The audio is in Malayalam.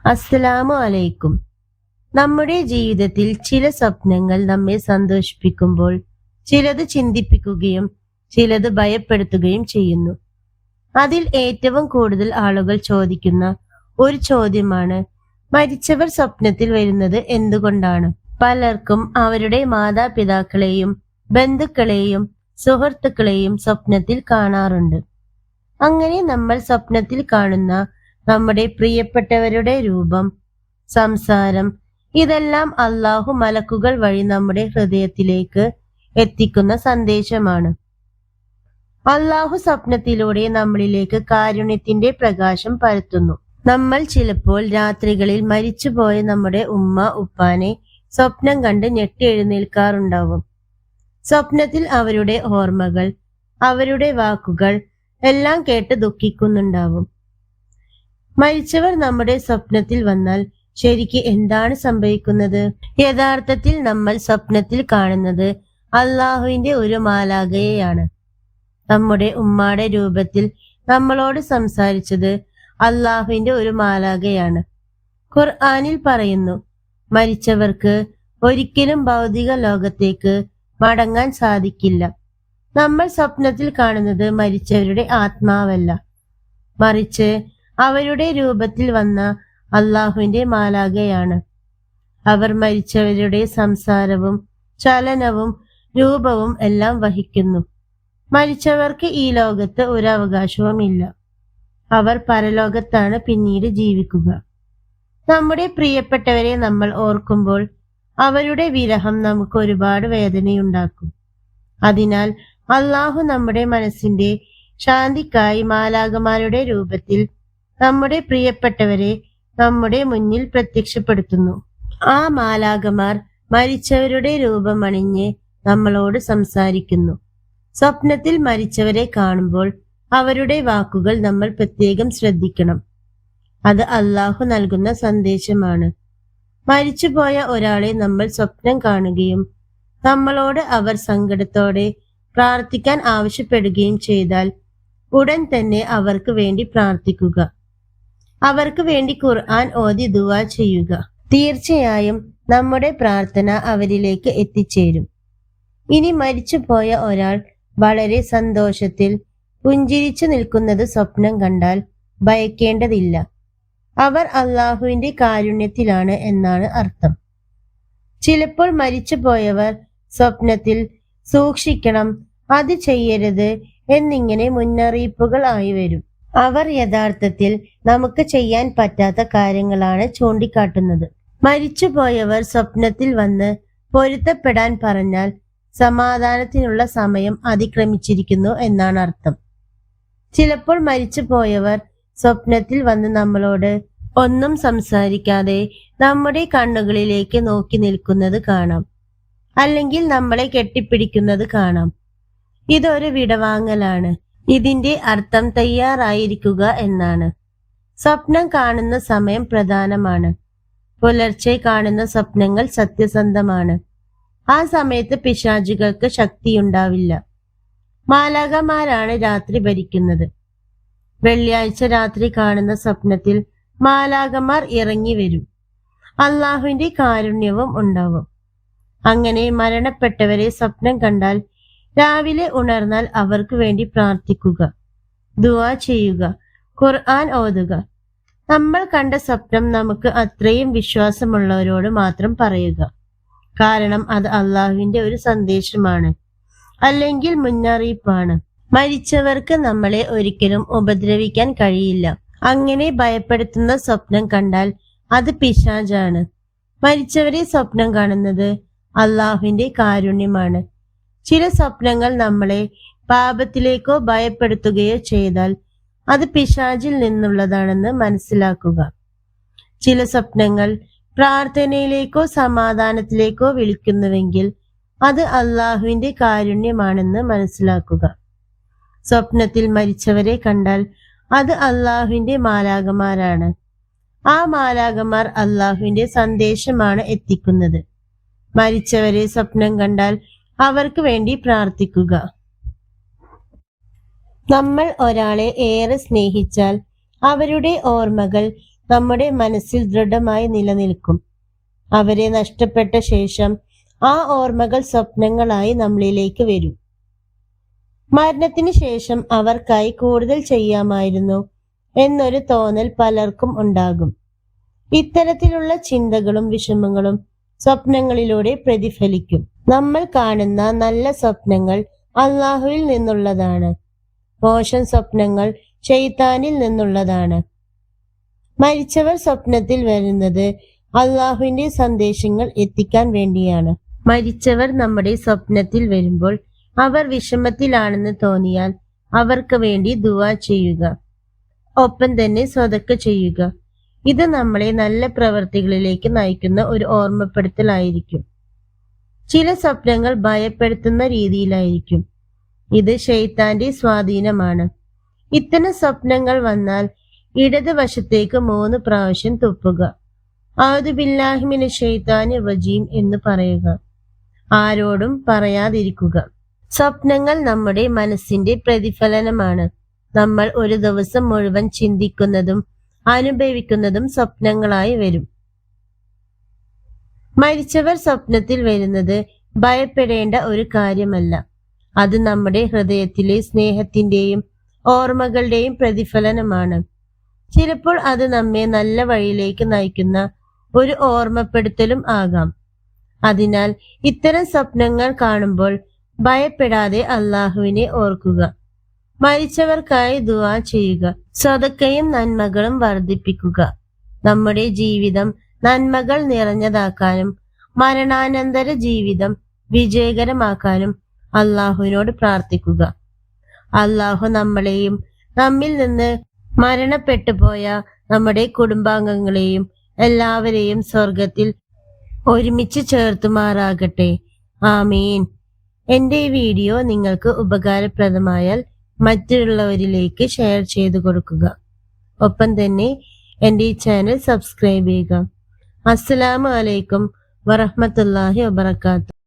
അസ്സലാമു അലൈക്കും. നമ്മുടെ ജീവിതത്തിൽ ചില സ്വപ്നങ്ങൾ നമ്മെ സന്തോഷിപ്പിക്കുമ്പോൾ ചിലത് ചിന്തിപ്പിക്കുകയും ചിലത് ഭയപ്പെടുത്തുകയും ചെയ്യുന്നു. അതിൽ ഏറ്റവും കൂടുതൽ ആളുകൾ ചോദിക്കുന്ന ഒരു ചോദ്യമാണ്, മരിച്ചവർ സ്വപ്നത്തിൽ വരുന്നത് എന്തുകൊണ്ടാണ്? പലർക്കും അവരുടെ മാതാപിതാക്കളെയും ബന്ധുക്കളെയും സുഹൃത്തുക്കളെയും സ്വപ്നത്തിൽ കാണാറുണ്ട്. അങ്ങനെ നമ്മൾ സ്വപ്നത്തിൽ കാണുന്ന നമ്മുടെ പ്രിയപ്പെട്ടവരുടെ രൂപം, സംസാരം, ഇതെല്ലാം അല്ലാഹു മലക്കുകൾ വഴി നമ്മുടെ ഹൃദയത്തിലേക്ക് എത്തിക്കുന്ന സന്ദേശമാണ്. അല്ലാഹു സ്വപ്നത്തിലൂടെ നമ്മളിലേക്ക് കാരുണ്യത്തിന്റെ പ്രകാശം പരത്തുന്നു. നമ്മൾ ചിലപ്പോൾ രാത്രികളിൽ മരിച്ചുപോയ നമ്മുടെ ഉമ്മ ഉപ്പാനെ സ്വപ്നം കണ്ട് ഞെട്ടി എഴുന്നേൽക്കാറുണ്ടാവും. സ്വപ്നത്തിൽ അവരുടെ ഓർമ്മകൾ, അവരുടെ വാക്കുകൾ എല്ലാം കേട്ട് ദുഃഖിക്കുന്നുണ്ടാവും. മരിച്ചവർ നമ്മുടെ സ്വപ്നത്തിൽ വന്നാൽ ശരിക്ക് എന്താണ് സംഭവിക്കുന്നത്? യഥാർത്ഥത്തിൽ നമ്മൾ സ്വപ്നത്തിൽ കാണുന്നത് അള്ളാഹുവിന്റെ ഒരു മാലാഖയെയാണ്. നമ്മുടെ ഉമ്മാടെ രൂപത്തിൽ നമ്മളോട് സംസാരിച്ചത് അള്ളാഹുവിന്റെ ഒരു മാലാഖയാണ്. ഖുർആനിൽ പറയുന്നു, മരിച്ചവർക്ക് ഒരിക്കലും ഭൗതിക ലോകത്തേക്ക് മടങ്ങാൻ സാധിക്കില്ല. നമ്മൾ സ്വപ്നത്തിൽ കാണുന്നത് മരിച്ചവരുടെ ആത്മാവല്ല, മറിച്ച് അവരുടെ രൂപത്തിൽ വന്ന അള്ളാഹുവിന്റെ മാലാഖയാണ്. അവർ മരിച്ചവരുടെ സംസാരവും ചലനവും രൂപവും എല്ലാം വഹിക്കുന്നു. മരിച്ചവർക്ക് ഈ ലോകത്ത് ഒരു അവകാശവും ഇല്ല. അവർ പരലോകത്താണ് പിന്നീട് ജീവിക്കുക. നമ്മുടെ പ്രിയപ്പെട്ടവരെ നമ്മൾ ഓർക്കുമ്പോൾ അവരുടെ വിരഹം നമുക്ക് ഒരുപാട് വേദനയുണ്ടാക്കും. അതിനാൽ അള്ളാഹു നമ്മുടെ മനസ്സിന്റെ ശാന്തിക്കായി മാലാഖമാരുടെ രൂപത്തിൽ നമ്മുടെ പ്രിയപ്പെട്ടവരെ നമ്മുടെ മുന്നിൽ പ്രത്യക്ഷപ്പെടുത്തുന്നു. ആ മാലാഖമാർ മരിച്ചവരുടെ രൂപമണിഞ്ഞ് നമ്മളോട് സംസാരിക്കുന്നു. സ്വപ്നത്തിൽ മരിച്ചവരെ കാണുമ്പോൾ അവരുടെ വാക്കുകൾ നമ്മൾ പ്രത്യേകം ശ്രദ്ധിക്കണം. അത് അള്ളാഹു നൽകുന്ന സന്ദേശമാണ്. മരിച്ചുപോയ ഒരാളെ നമ്മൾ സ്വപ്നം കാണുകയും നമ്മളോട് അവർ സങ്കടത്തോടെ പ്രാർത്ഥിക്കാൻ ആവശ്യപ്പെടുകയും ചെയ്താൽ ഉടൻ തന്നെ അവർക്ക് വേണ്ടി പ്രാർത്ഥിക്കുക. അവർക്ക് വേണ്ടി ഖുർആൻ ഓതി ദുആ ചെയ്യുക. തീർച്ചയായും നമ്മുടെ പ്രാർത്ഥന അവരിലേക്ക് എത്തിച്ചേരും. ഇനി മരിച്ചുപോയ ഒരാൾ വളരെ സന്തോഷത്തിൽ പുഞ്ചിരിച്ചു നിൽക്കുന്നത് സ്വപ്നം കണ്ടാൽ ഭയക്കേണ്ടതില്ല. അവർ അള്ളാഹുവിന്റെ കാരുണ്യത്തിലാണ് എന്നാണ് അർത്ഥം. ചിലപ്പോൾ മരിച്ചുപോയവർ സ്വപ്നത്തിൽ സൂക്ഷിക്കണം, അത് ചെയ്യരുത് എന്നിങ്ങനെ മുന്നറിയിപ്പുകൾ ആയി വരും. അവർ യഥാർത്ഥത്തിൽ നമുക്ക് ചെയ്യാൻ പറ്റാത്ത കാര്യങ്ങളാണ് ചൂണ്ടിക്കാട്ടുന്നത്. മരിച്ചുപോയവർ സ്വപ്നത്തിൽ വന്ന് പൊരുത്തപ്പെടാൻ പറഞ്ഞാൽ സമാധാനത്തിനുള്ള സമയം അതിക്രമിച്ചിരിക്കുന്നു എന്നാണ് അർത്ഥം. ചിലപ്പോൾ മരിച്ചുപോയവർ സ്വപ്നത്തിൽ വന്ന് നമ്മളോട് ഒന്നും സംസാരിക്കാതെ നമ്മുടെ കണ്ണുകളിലേക്ക് നോക്കി നിൽക്കുന്നത് കാണാം, അല്ലെങ്കിൽ നമ്മളെ കെട്ടിപ്പിടിക്കുന്നത് കാണാം. ഇതൊരു വിടവാങ്ങലാണ്. ഇതിന്റെ അർത്ഥം തയ്യാറായിരിക്കുക എന്നാണ്. സ്വപ്നം കാണുന്ന സമയം പ്രധാനമാണ്. പുലർച്ചെ കാണുന്ന സ്വപ്നങ്ങൾ സത്യസന്ധമാണ്. ആ സമയത്ത് പിശാചുകൾക്ക് ശക്തിയുണ്ടാവില്ല. മാലാഖമാരാണ് രാത്രി ഭരിക്കുന്നത്. വെള്ളിയാഴ്ച രാത്രി കാണുന്ന സ്വപ്നത്തിൽ മാലാഖമാർ ഇറങ്ങി വരും. അള്ളാഹുവിന്റെ കാരുണ്യവും ഉണ്ടാവും. അങ്ങനെ മരണപ്പെട്ടവരെ സ്വപ്നം കണ്ടാൽ രാവിലെ ഉണർന്നാൽ അവർക്ക് വേണ്ടി പ്രാർത്ഥിക്കുക, ദുആ ചെയ്യുക, ഖുർആൻ ഓതുക. നമ്മൾ കണ്ട സ്വപ്നം നമുക്ക് അത്രയും വിശ്വാസമുള്ളവരോട് മാത്രം പറയുക. കാരണം അത് അള്ളാഹുവിന്റെ ഒരു സന്ദേശമാണ്, അല്ലെങ്കിൽ മുന്നറിയിപ്പാണ്. മരിച്ചവർക്ക് നമ്മളെ ഒരിക്കലും ഉപദ്രവിക്കാൻ കഴിയില്ല. അങ്ങനെ ഭയപ്പെടുത്തുന്ന സ്വപ്നം കണ്ടാൽ അത് പിശാചാണ്. മരിച്ചവരെ സ്വപ്നം കാണുന്നത് അള്ളാഹുവിന്റെ കാരുണ്യമാണ്. ചില സ്വപ്നങ്ങൾ നമ്മളെ പാപത്തിലേക്കോ ഭയപ്പെടുത്തുകയോ ചെയ്താൽ അത് പിശാചിൽ നിന്നുള്ളതാണെന്ന് മനസ്സിലാക്കുക. ചില സ്വപ്നങ്ങൾ പ്രാർത്ഥനയിലേക്കോ സമാധാനത്തിലേക്കോ വിളിക്കുന്നുവെങ്കിൽ അത് അള്ളാഹുവിന്റെ കാരുണ്യമാണെന്ന് മനസ്സിലാക്കുക. സ്വപ്നത്തിൽ മരിച്ചവരെ കണ്ടാൽ അത് അള്ളാഹുവിന്റെ മാലാഖമാരാണ്. ആ മാലാഖമാർ അള്ളാഹുവിന്റെ സന്ദേശമാണ് എത്തിക്കുന്നത്. മരിച്ചവരെ സ്വപ്നം കണ്ടാൽ അവർക്ക് വേണ്ടി പ്രാർത്ഥിക്കുക. നമ്മൾ ഒരാളെ ഏറെ സ്നേഹിച്ചാൽ അവരുടെ ഓർമ്മകൾ നമ്മുടെ മനസ്സിൽ ദൃഢമായി നിലനിൽക്കും. അവരെ നഷ്ടപ്പെട്ട ശേഷം ആ ഓർമ്മകൾ സ്വപ്നങ്ങളായി നമ്മളിലേക്ക് വരും. മരണത്തിന് ശേഷം അവർക്കായി കൂടുതൽ ചെയ്യാമായിരുന്നു എന്നൊരു തോന്നൽ പലർക്കും ഉണ്ടാകും. ഇത്തരത്തിലുള്ള ചിന്തകളും വിഷമങ്ങളും സ്വപ്നങ്ങളിലൂടെ പ്രതിഫലിക്കും. നമ്മൾ കാണുന്ന നല്ല സ്വപ്നങ്ങൾ അള്ളാഹുവിൽ നിന്നുള്ളതാണ്. മോശം സ്വപ്നങ്ങൾ ശൈത്താനിൽ നിന്നുള്ളതാണ്. മരിച്ചവർ സ്വപ്നത്തിൽ വരുന്നത് അള്ളാഹുവിന്റെ സന്ദേശങ്ങൾ എത്തിക്കാൻ വേണ്ടിയാണ്. മരിച്ചവർ നമ്മുടെ സ്വപ്നത്തിൽ വരുമ്പോൾ അവർ വിഷമത്തിലാണെന്ന് തോന്നിയാൽ അവർക്ക് വേണ്ടി ദുആ ചെയ്യുക. ഒപ്പം തന്നെ സ്വതക്ക ചെയ്യുക. ഇത് നമ്മളെ നല്ല പ്രവർത്തികളിലേക്ക് നയിക്കുന്ന ഒരു ഓർമ്മപ്പെടുത്തലായിരിക്കും. ചില സ്വപ്നങ്ങൾ ഭയപ്പെടുത്തുന്ന രീതിയിലായിരിക്കും. ഇത് ശൈത്താന്റെ സ്വാധീനമാണ്. ഇത്തരം സ്വപ്നങ്ങൾ വന്നാൽ ഇടത് വശത്തേക്ക് 3 പ്രാവശ്യം തുപ്പുക. അഊദു ബില്ലാഹി മിനശ് ശൈത്താനിർ റജീം എന്ന് പറയുക. ആരോടും പറയാതിരിക്കുക. സ്വപ്നങ്ങൾ നമ്മുടെ മനസ്സിന്റെ പ്രതിഫലനമാണ്. നമ്മൾ ഒരു ദിവസം മുഴുവൻ ചിന്തിക്കുന്നതും അനുഭവിക്കുന്നതും സ്വപ്നങ്ങളായി വരും. മരിച്ചവർ സ്വപ്നത്തിൽ വരുന്നത് ഭയപ്പെടേണ്ട ഒരു കാര്യമല്ല. അത് നമ്മുടെ ഹൃദയത്തിലെ സ്നേഹത്തിന്റെയും ഓർമ്മകളുടെയും പ്രതിഫലനമാണ്. ചിലപ്പോൾ അത് നമ്മെ നല്ല വഴിയിലേക്ക് നയിക്കുന്ന ഒരു ഓർമ്മപ്പെടുത്തലും ആകാം. അതിനാൽ ഇത്തരം സ്വപ്നങ്ങൾ കാണുമ്പോൾ ഭയപ്പെടാതെ അള്ളാഹുവിനെ ഓർക്കുക. മരിച്ചവർക്കായി ദുആ ചെയ്യുക. സ്വതക്കയും നന്മകളും വർദ്ധിപ്പിക്കുക. നമ്മുടെ ജീവിതം നന്മകൾ നിറഞ്ഞതാക്കാനും മരണാനന്തര ജീവിതം വിജയകരമാക്കാനും അള്ളാഹുവിനോട് പ്രാർത്ഥിക്കുക. അള്ളാഹു നമ്മളെയും നമ്മിൽ നിന്ന് മരണപ്പെട്ടു പോയ നമ്മുടെ കുടുംബാംഗങ്ങളെയും എല്ലാവരെയും സ്വർഗത്തിൽ ഒരുമിച്ച് ചേർത്തുമാറാകട്ടെ. ആമീൻ. എൻ്റെ ഈ വീഡിയോ നിങ്ങൾക്ക് ഉപകാരപ്രദമായാൽ മറ്റുള്ളവരിലേക്ക് ഷെയർ ചെയ്തു കൊടുക്കുക. ഒപ്പം തന്നെ എൻ്റെ ഈ ചാനൽ സബ്സ്ക്രൈബ് ചെയ്യുക. അസ്സലാമു അലൈക്കും വറഹ്മത്തുള്ളാഹി വബറകാതുഹു.